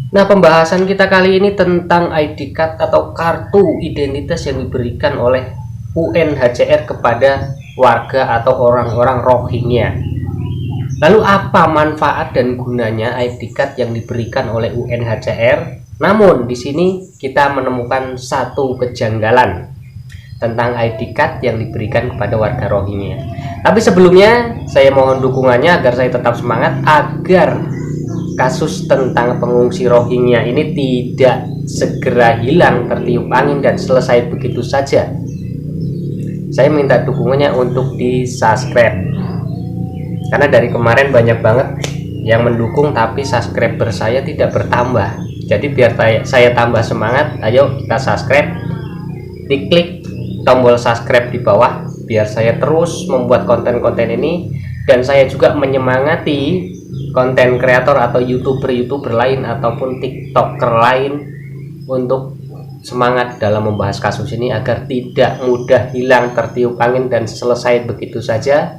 Nah, pembahasan kita kali ini tentang ID card atau kartu identitas yang diberikan oleh UNHCR kepada warga atau orang-orang Rohingya. Lalu apa manfaat dan gunanya ID card yang diberikan oleh UNHCR? Namun di sini kita menemukan satu kejanggalan tentang ID card yang diberikan kepada warga Rohingya. Tapi sebelumnya saya mohon dukungannya agar saya tetap semangat agar kasus tentang pengungsi Rohingya ini tidak segera hilang tertiup angin dan selesai begitu saja. Saya minta dukungannya untuk di subscribe, karena dari kemarin banyak banget yang mendukung tapi subscriber saya tidak bertambah. Jadi biar saya tambah semangat, ayo kita subscribe, diklik tombol subscribe di bawah biar saya terus membuat konten-konten ini, dan saya juga menyemangati konten kreator atau youtuber lain ataupun tiktoker lain untuk semangat dalam membahas kasus ini agar tidak mudah hilang tertiup angin dan selesai begitu saja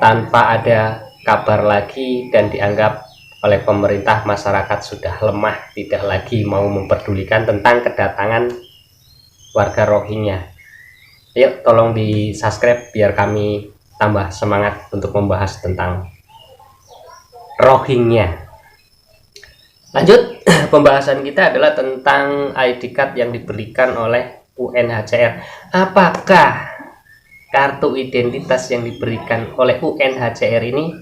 tanpa ada kabar lagi dan dianggap oleh pemerintah masyarakat sudah lemah, tidak lagi mau memperdulikan tentang kedatangan warga Rohingya. Yuk tolong di subscribe biar kami tambah semangat untuk membahas tentang Rohingya. Lanjut, pembahasan kita adalah tentang ID card yang diberikan oleh UNHCR. Apakah kartu identitas yang diberikan oleh UNHCR ini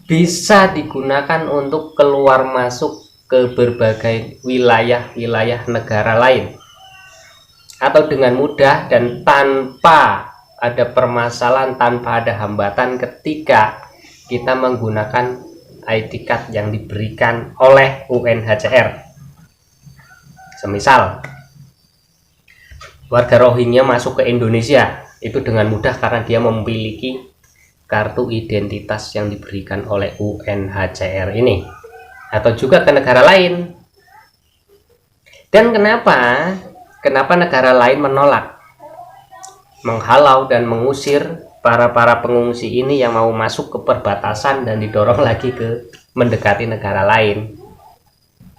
bisa digunakan untuk keluar masuk ke berbagai wilayah-wilayah negara lain, atau dengan mudah dan tanpa ada permasalahan, tanpa ada hambatan ketika kita menggunakan ID card yang diberikan oleh UNHCR? Semisal warga Rohingya masuk ke Indonesia itu dengan mudah karena dia memiliki kartu identitas yang diberikan oleh UNHCR ini, atau juga ke negara lain. Dan kenapa negara lain menolak, menghalau dan mengusir para pengungsi ini yang mau masuk ke perbatasan dan didorong lagi ke mendekati negara lain?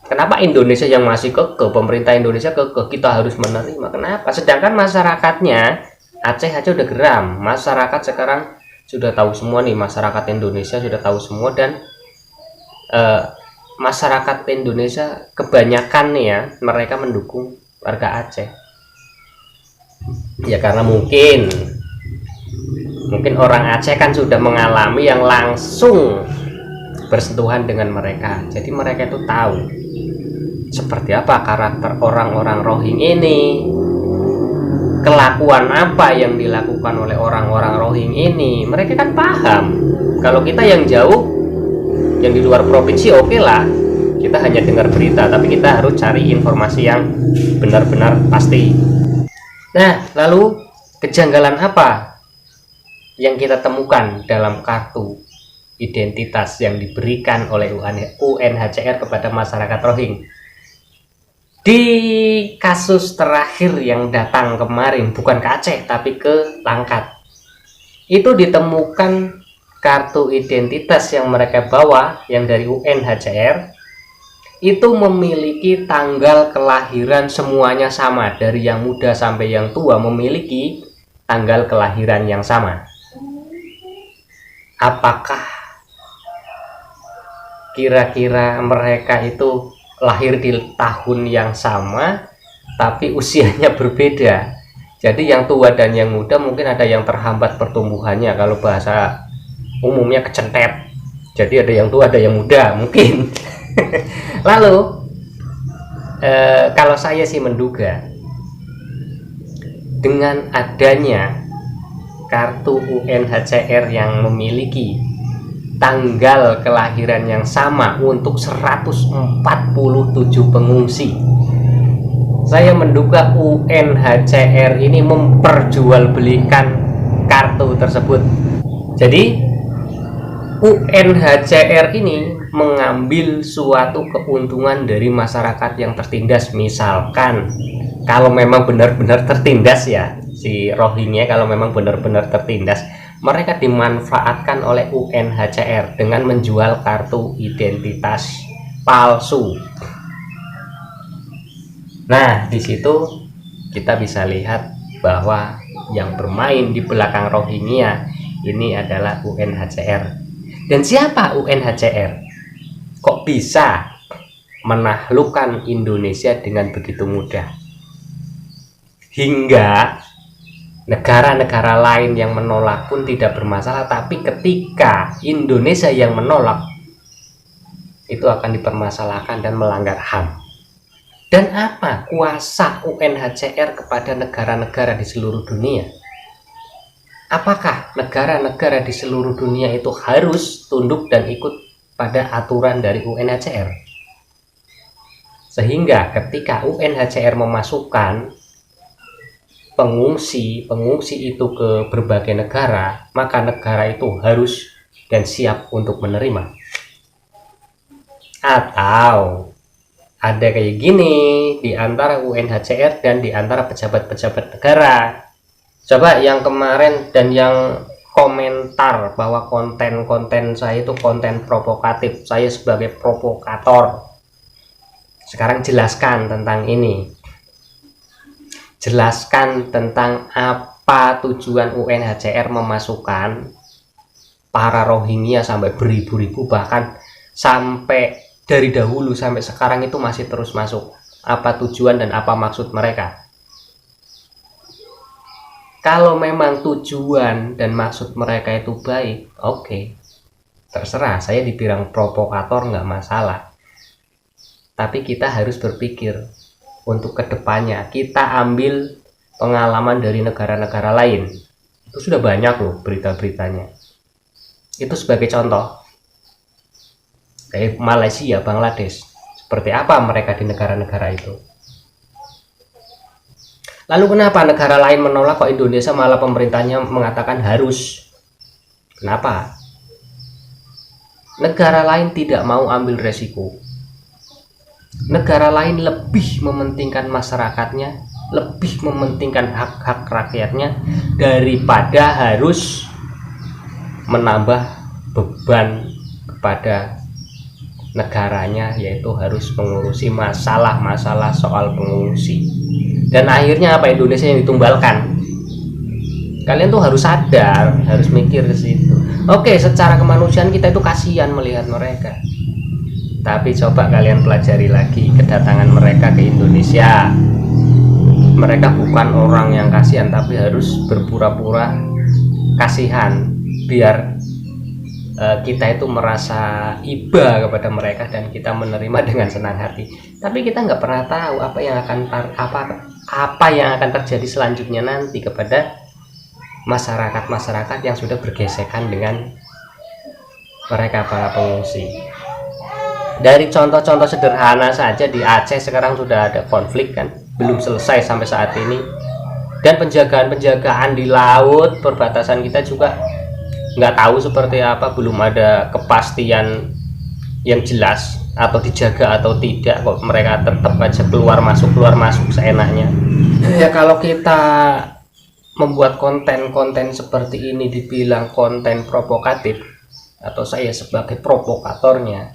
Kenapa Indonesia yang masih kekeh, pemerintah Indonesia kekeh kita harus menerima? Kenapa? Sedangkan masyarakatnya Aceh aja udah geram. Masyarakat sekarang sudah tahu semua nih, masyarakat Indonesia sudah tahu semua, dan masyarakat Indonesia kebanyakan nih ya, mereka mendukung warga Aceh. Ya karena mungkin orang Aceh kan sudah mengalami yang langsung bersentuhan dengan mereka, jadi mereka itu tahu seperti apa karakter orang-orang Rohingya ini, kelakuan apa yang dilakukan oleh orang-orang Rohingya ini. Mereka kan paham. Kalau kita yang jauh, yang di luar provinsi, oke lah, kita hanya dengar berita, tapi kita harus cari informasi yang benar-benar pasti. Nah, lalu kejanggalan apa yang kita temukan dalam kartu identitas yang diberikan oleh UNHCR kepada masyarakat Rohingya? Di kasus terakhir yang datang kemarin, bukan ke Aceh tapi ke Langkat, itu ditemukan kartu identitas yang mereka bawa yang dari UNHCR itu memiliki tanggal kelahiran semuanya sama, dari yang muda sampai yang tua memiliki tanggal kelahiran yang sama. Apakah kira-kira mereka itu lahir di tahun yang sama tapi usianya berbeda? Jadi yang tua dan yang muda mungkin ada yang terhambat pertumbuhannya, kalau bahasa umumnya kecentet. Jadi ada yang tua ada yang muda mungkin. Lalu kalau saya sih menduga dengan adanya kartu UNHCR yang memiliki tanggal kelahiran yang sama untuk 147 pengungsi, saya menduga UNHCR ini memperjualbelikan kartu tersebut. Jadi UNHCR ini mengambil suatu keuntungan dari masyarakat yang tertindas. Misalkan kalau memang benar-benar tertindas ya, si Rohingya kalau memang benar-benar tertindas, mereka dimanfaatkan oleh UNHCR dengan menjual kartu identitas palsu. Nah, di situ kita bisa lihat bahwa yang bermain di belakang Rohingya ini adalah UNHCR. Dan siapa UNHCR? Kok bisa menaklukkan Indonesia dengan begitu mudah? Hingga negara-negara lain yang menolak pun tidak bermasalah, tapi ketika Indonesia yang menolak, itu akan dipermasalahkan dan melanggar HAM. Dan apa kuasa UNHCR kepada negara-negara di seluruh dunia? Apakah negara-negara di seluruh dunia itu harus tunduk dan ikut pada aturan dari UNHCR? Sehingga ketika UNHCR memasukkan pengungsi itu ke berbagai negara, maka negara itu harus dan siap untuk menerima. Atau ada kayak gini di antara UNHCR dan di antara pejabat-pejabat negara. Coba yang kemarin dan yang komentar bahwa konten-konten saya itu konten provokatif, saya sebagai provokator. Sekarang jelaskan tentang ini. Jelaskan tentang apa tujuan UNHCR memasukkan para Rohingya sampai beribu-ribu, bahkan sampai dari dahulu sampai sekarang itu masih terus masuk. Apa tujuan dan apa maksud mereka? Kalau memang tujuan dan maksud mereka itu baik, oke, terserah, saya dibilang provokator nggak masalah. Tapi kita harus berpikir untuk kedepannya. Kita ambil pengalaman dari negara-negara lain. Itu sudah banyak loh berita-beritanya. Itu sebagai contoh. Kayak Malaysia, Bangladesh. Seperti apa mereka di negara-negara itu. Lalu kenapa negara lain menolak, kok Indonesia malah pemerintahnya mengatakan harus? Kenapa? Negara lain tidak mau ambil resiko. Negara lain lebih mementingkan masyarakatnya, lebih mementingkan hak-hak rakyatnya daripada harus menambah beban kepada negaranya, yaitu harus mengurusi masalah-masalah soal pengungsi. Dan akhirnya apa? Indonesia yang ditumbalkan. Kalian tuh harus sadar, harus mikir ke situ. Oke, secara kemanusiaan kita itu kasihan melihat mereka. Tapi coba kalian pelajari lagi kedatangan mereka ke Indonesia. Mereka bukan orang yang kasihan, tapi harus berpura-pura kasihan biar kita itu merasa iba kepada mereka dan kita menerima dengan senang hati. Tapi kita nggak pernah tahu apa yang akan terjadi selanjutnya nanti kepada masyarakat yang sudah bergesekan dengan mereka para pengungsi. Dari contoh-contoh sederhana saja, di Aceh sekarang sudah ada konflik kan, belum selesai sampai saat ini. Dan penjagaan di laut perbatasan kita juga nggak tahu seperti apa, belum ada kepastian yang jelas atau dijaga atau tidak, kok mereka tetap aja keluar masuk seenaknya. Ya kalau kita membuat konten-konten seperti ini dibilang konten provokatif atau saya sebagai provokatornya,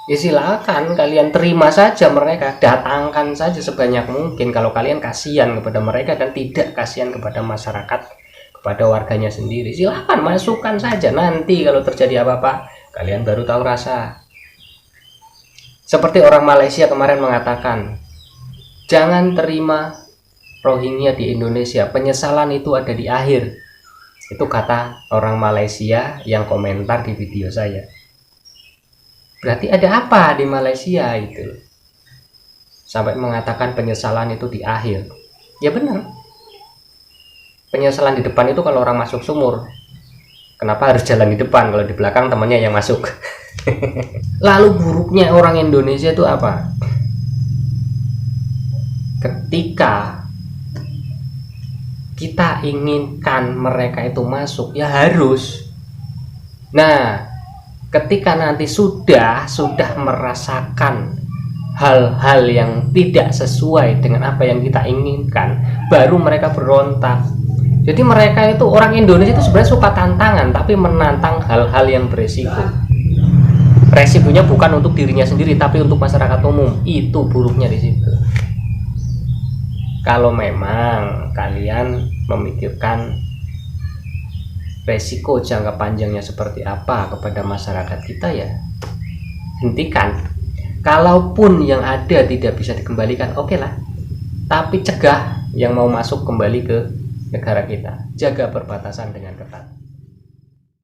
ya silakan kalian terima saja mereka, datangkan saja sebanyak mungkin kalau kalian kasihan kepada mereka dan tidak kasihan kepada masyarakat, kepada warganya sendiri. Silahkan masukkan saja, nanti kalau terjadi apa-apa kalian baru tahu rasa. Seperti orang Malaysia kemarin mengatakan, jangan terima Rohingya di Indonesia, penyesalan itu ada di akhir. Itu kata orang Malaysia yang komentar di video saya. Berarti ada apa di Malaysia itu sampai mengatakan penyesalan itu di akhir? Ya benar, penyesalan di depan itu kalau orang masuk sumur. Kenapa harus jalan di depan kalau di belakang temannya yang masuk? Lalu buruknya orang Indonesia itu apa? Ketika kita inginkan mereka itu masuk, ya harus. Nah, ketika nanti sudah merasakan hal-hal yang tidak sesuai dengan apa yang kita inginkan, baru mereka berontak. Jadi mereka itu, orang Indonesia itu sebenarnya suka tantangan, tapi menantang hal-hal yang beresiko. Resikonya bukan untuk dirinya sendiri, tapi untuk masyarakat umum. Itu buruknya di situ. Kalau memang kalian memikirkan resiko jangka panjangnya seperti apa kepada masyarakat kita, ya hentikan. Kalaupun yang ada tidak bisa dikembalikan, oke lah, tapi cegah yang mau masuk kembali ke negara kita. Jaga perbatasan dengan ketat.